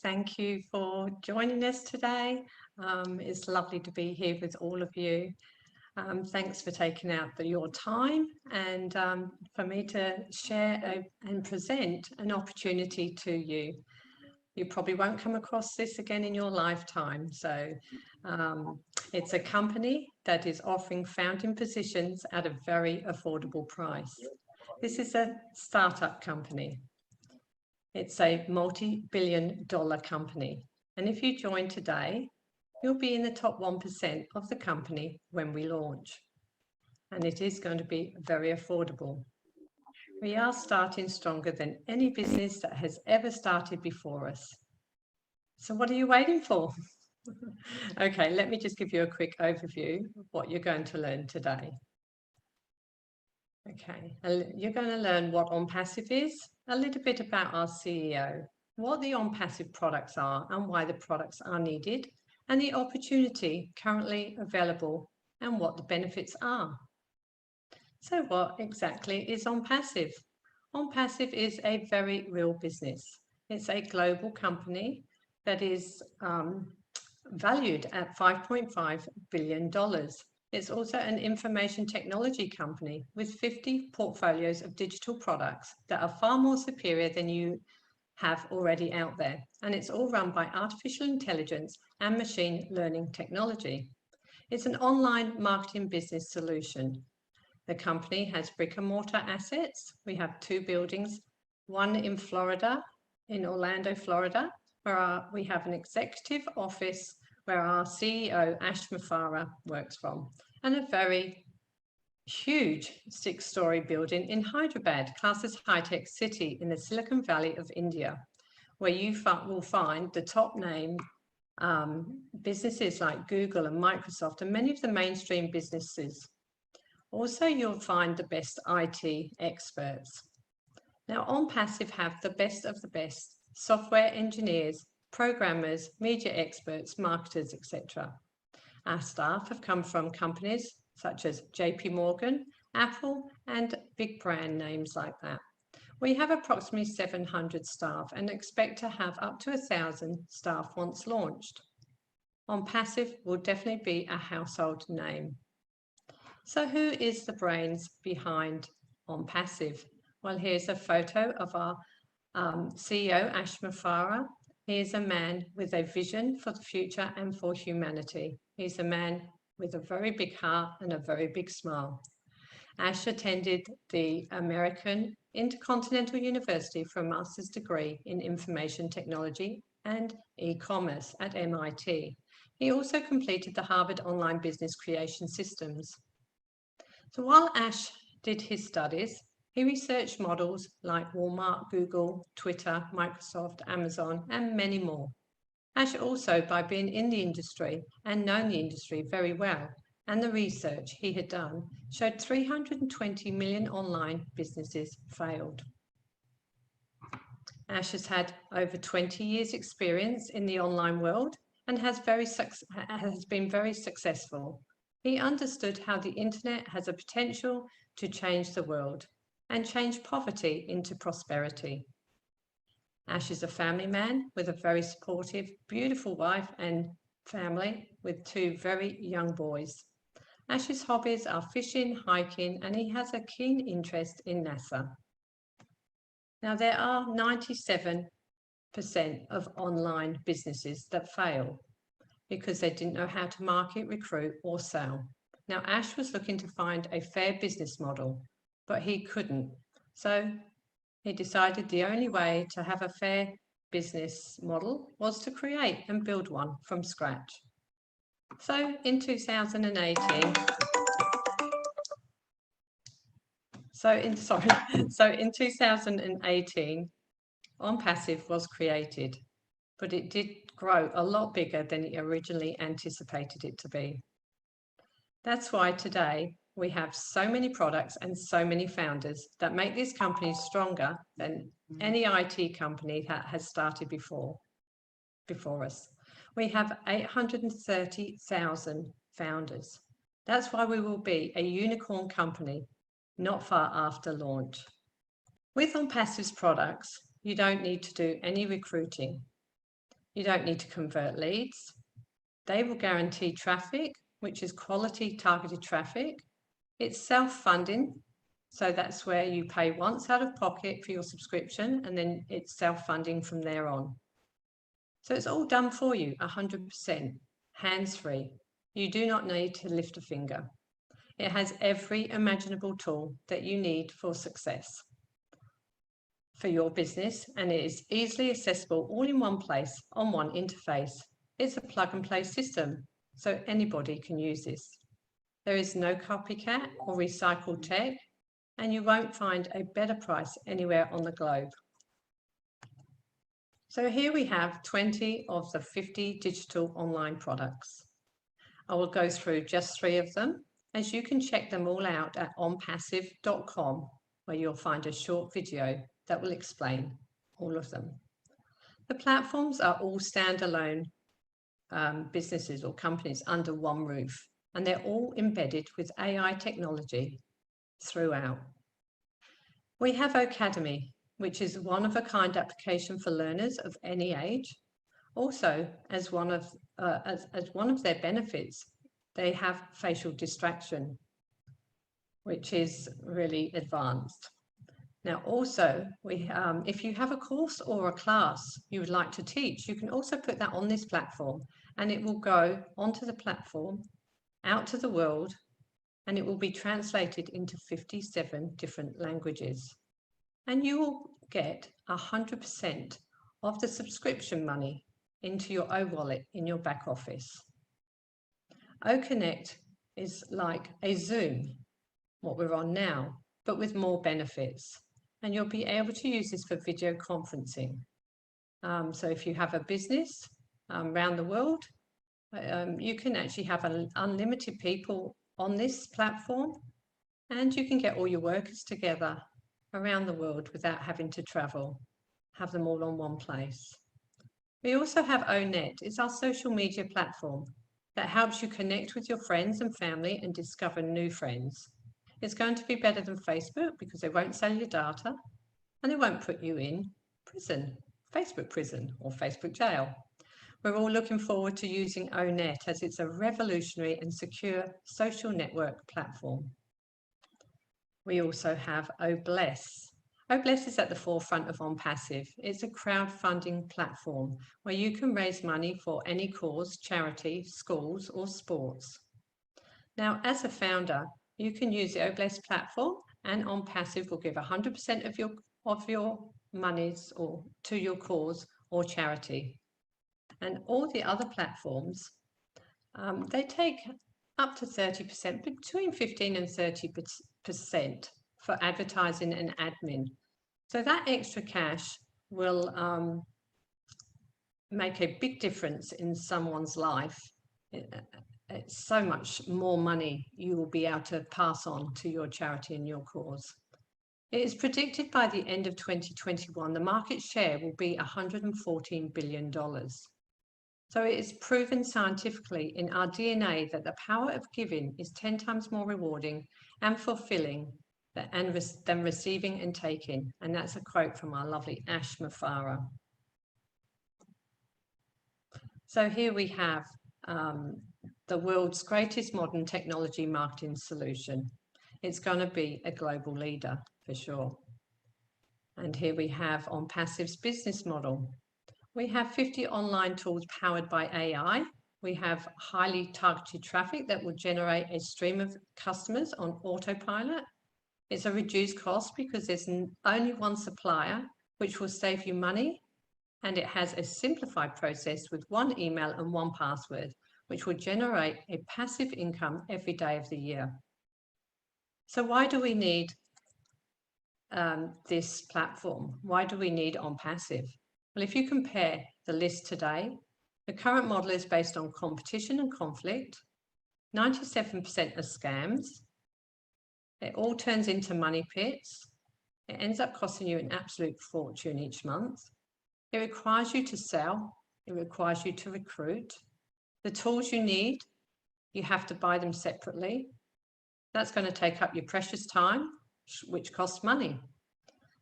Thank you for joining us today. It's lovely to be here with all of you. Thanks for taking out your time and for me to share and present an opportunity to you. You probably won't come across this again in your lifetime. So it's a company that is offering founding positions at a very affordable price. This is a startup company. It's a multi-billion-dollar company. And if you join today, you'll be in the top 1% of the company when we launch. And it is going to be very affordable. We are starting stronger than any business that has ever started before us. So what are you waiting for? Okay, let me just give you a quick overview of what you're going to learn today. Okay, you're going to learn what ONPASSIVE is, a little bit about our CEO, what the ONPASSIVE products are and why the products are needed, and the opportunity currently available and what the benefits are. So what exactly is ONPASSIVE? ONPASSIVE is a very real business. It's a global company that is valued at $5.5 billion. It's also an information technology company with 50 portfolios of digital products that are far more superior than you have already out there. And it's all run by artificial intelligence and machine learning technology. It's an online marketing business solution. The company has brick and mortar assets. We have 2 buildings, one in Florida, in Orlando, Florida, where we have an executive office where our CEO, Ash Mufareh, works from, and a very huge 6-story building in Hyderabad, classed as high-tech city in the Silicon Valley of India, where you will find the top name businesses like Google and Microsoft and many of the mainstream businesses. Also, you'll find the best IT experts. Now, ONPASSIVE have the best of the best software engineers, programmers, media experts, marketers, etc. Our staff have come from companies such as JP Morgan, Apple, and big brand names like that. We have approximately 700 staff and expect to have up to 1,000 staff once launched. ONPASSIVE will definitely be a household name. So who is the brains behind ONPASSIVE? Well, here's a photo of our CEO, Ash Mufareh. He is a man with a vision for the future and for humanity. He's a man with a very big heart and a very big smile. Ash attended the American Intercontinental University for a master's degree in information technology and e-commerce at MIT. He also completed the Harvard Online Business Creation Systems. So while Ash did his studies, he researched models like Walmart, Google, Twitter, Microsoft, Amazon, and many more. Ash also, by being in the industry and knowing the industry very well, and the research he had done, showed 320 million online businesses failed. Ash has had over 20 years experience in the online world and has been very successful. He understood how the internet has a potential to change the world and change poverty into prosperity. Ash is a family man with a very supportive, beautiful wife and family with 2 very young boys. Ash's hobbies are fishing, hiking, and he has a keen interest in NASA. Now, there are 97% of online businesses that fail because they didn't know how to market, recruit, or sell. Now, Ash was looking to find a fair business model, but he couldn't. So he decided the only way to have a fair business model was to create and build one from scratch. So in 2018, ONPASSIVE was created, but it did grow a lot bigger than it originally anticipated it to be. That's why today we have so many products and so many founders that make this company stronger than any IT company that has started before us. We have 830,000 founders. That's why we will be a unicorn company not far after launch. With ONPASSIVE's products, you don't need to do any recruiting. You don't need to convert leads. They will guarantee traffic, which is quality targeted traffic. It's self-funding. So that's where you pay once out of pocket for your subscription, and then it's self-funding from there on. So it's all done for you, 100%, hands-free. You do not need to lift a finger. It has every imaginable tool that you need for success for your business, and it is easily accessible all in one place on one interface. It's a plug-and-play system, so anybody can use this. There is no copycat or recycled tech, and you won't find a better price anywhere on the globe. So here we have 20 of the 50 digital online products. I will go through just 3 of them, as you can check them all out at onpassive.com, where you'll find a short video that will explain all of them. The platforms are all standalone businesses or companies under one roof, and they're all embedded with AI technology throughout. We have Academy, which is one-of-a-kind application for learners of any age. Also, as one of their benefits, they have facial distraction, which is really advanced. Now, also, if you have a course or a class you would like to teach, you can also put that on this platform, and it will go onto the platform, out to the world, and it will be translated into 57 different languages. And you will get 100% of the subscription money into your O-wallet in your back office. O-Connect is like a Zoom, what we're on now, but with more benefits. And you'll be able to use this for video conferencing. So if you have a business around the world, you can actually have unlimited people on this platform, and you can get all your workers together around the world without having to travel, have them all on one place. We also have ONET. It's our social media platform that helps you connect with your friends and family and discover new friends. It's going to be better than Facebook because they won't sell your data, and they won't put you in prison, Facebook prison or Facebook jail. We're all looking forward to using ONET as it's a revolutionary and secure social network platform. We also have OBless. OBless is at the forefront of ONPASSIVE. It's a crowdfunding platform where you can raise money for any cause, charity, schools, or sports. Now, as a founder, you can use the OBless platform, and ONPASSIVE will give 100% of your monies to your cause or charity. And all the other platforms, they take up to 30%, between 15 and 30% for advertising and admin. So that extra cash will make a big difference in someone's life. It's so much more money you will be able to pass on to your charity and your cause. It is predicted by the end of 2021, the market share will be $114 billion. So it is proven scientifically in our DNA that the power of giving is 10 times more rewarding and fulfilling than receiving and taking. And that's a quote from our lovely Ash Mafara. So here we have the world's greatest modern technology marketing solution. It's going to be a global leader for sure. And here we have ONPASSIVE's business model. We have 50 online tools powered by AI. We have highly targeted traffic that will generate a stream of customers on autopilot. It's a reduced cost because there's only one supplier, which will save you money. And it has a simplified process with one email and one password, which will generate a passive income every day of the year. So why do we need this platform? Why do we need ONPASSIVE? Well, if you compare the list today, the current model is based on competition and conflict. 97% are scams. It all turns into money pits. It ends up costing you an absolute fortune each month. It requires you to sell. It requires you to recruit. The tools you need, you have to buy them separately. That's going to take up your precious time, which costs money.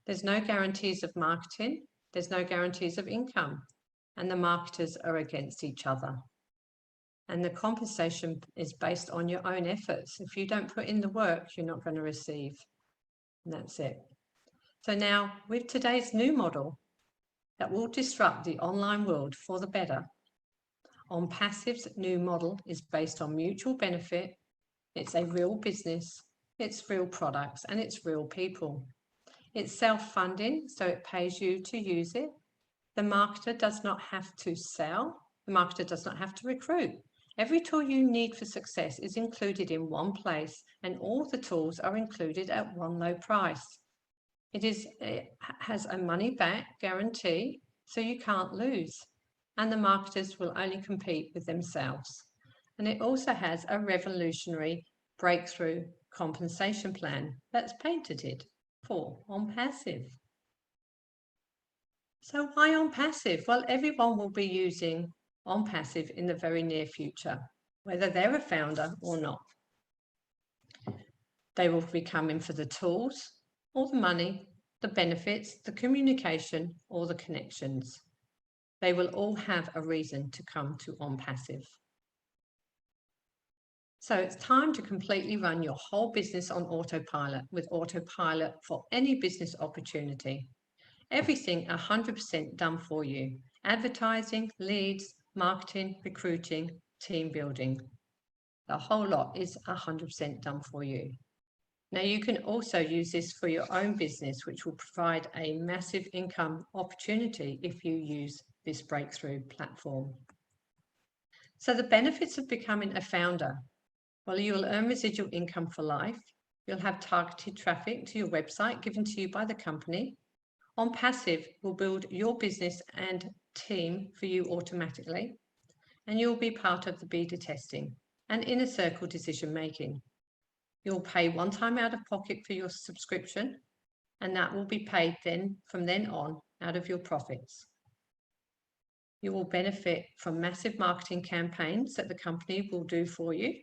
There's no guarantees of marketing. There's no guarantees of income. and the marketers are against each other. And the compensation is based on your own efforts. If you don't put in the work, you're not going to receive. And that's it. So now, with today's new model that will disrupt the online world for the better, ONPASSIVE's new model is based on mutual benefit. It's a real business, it's real products, and it's real people. It's self-funding, so it pays you to use it. The marketer does not have to sell. The marketer does not have to recruit. Every tool you need for success is included in one place, and all the tools are included at one low price. It has a money-back guarantee, so you can't lose, and the marketers will only compete with themselves. And it also has a revolutionary breakthrough compensation plan that's patented for ONPASSIVE. So why ONPASSIVE? Well, everyone will be using ONPASSIVE in the very near future, whether they're a founder or not. They will be coming for the tools or the money, the benefits, the communication, or the connections. They will all have a reason to come to ONPASSIVE. So it's time to completely run your whole business on autopilot, with autopilot for any business opportunity. Everything 100% done for you. Advertising, leads, marketing, recruiting, team building. The whole lot is 100% done for you. Now you can also use this for your own business, which will provide a massive income opportunity if you use this breakthrough platform. So the benefits of becoming a founder. Well, you will earn residual income for life. You'll have targeted traffic to your website given to you by the company. ONPASSIVE will build your business and team for you automatically, and you'll be part of the beta testing and inner circle decision making. You'll pay one time out of pocket for your subscription, and that will be paid then from then on out of your profits. You will benefit from massive marketing campaigns that the company will do for you,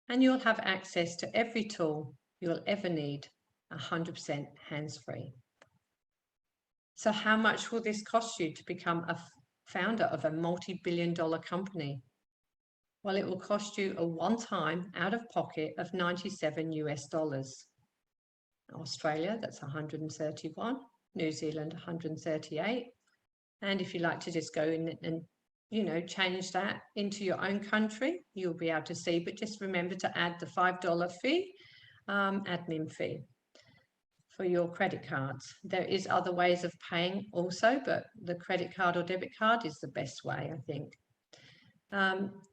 and you'll have access to every tool you'll ever need, 100% hands-free. So how much will this cost you to become a founder of a multi-billion-dollar company? Well, it will cost you a one-time out-of-pocket of $97 US. Australia, that's 131. New Zealand, 138. And if you like to just go in and change that into your own country, you'll be able to see. But just remember to add the $5 fee, admin fee, for your credit cards. There is other ways of paying also, but the credit card or debit card is the best way, I think.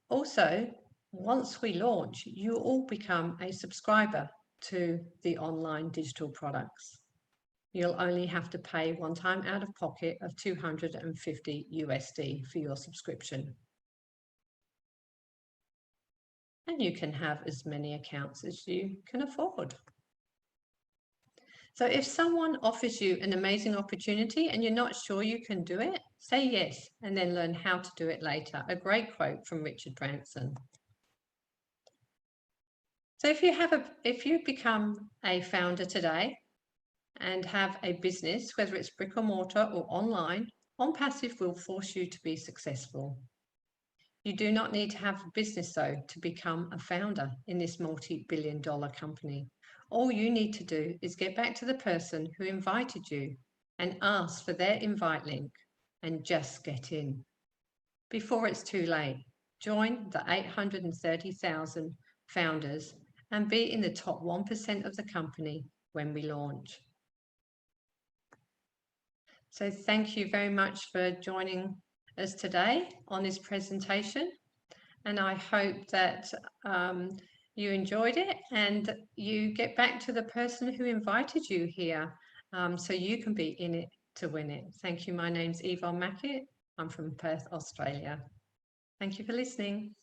Also, once we launch, you all become a subscriber to the online digital products. You'll only have to pay one time out of pocket of $250 USD for your subscription. And you can have as many accounts as you can afford. So if someone offers you an amazing opportunity and you're not sure you can do it, say yes, and then learn how to do it later. A great quote from Richard Branson. So if you become a founder today and have a business, whether it's brick and mortar or online, ONPASSIVE will force you to be successful. You do not need to have a business, though, to become a founder in this multi-billion-dollar company. All you need to do is get back to the person who invited you and ask for their invite link and just get in. Before it's too late, join the 830,000 founders and be in the top 1% of the company when we launch. So thank you very much for joining us today on this presentation, and I hope that you enjoyed it and you get back to the person who invited you here, so you can be in it to win it. Thank you. My name's Yvonne Mackett. I'm from Perth, Australia. Thank you for listening.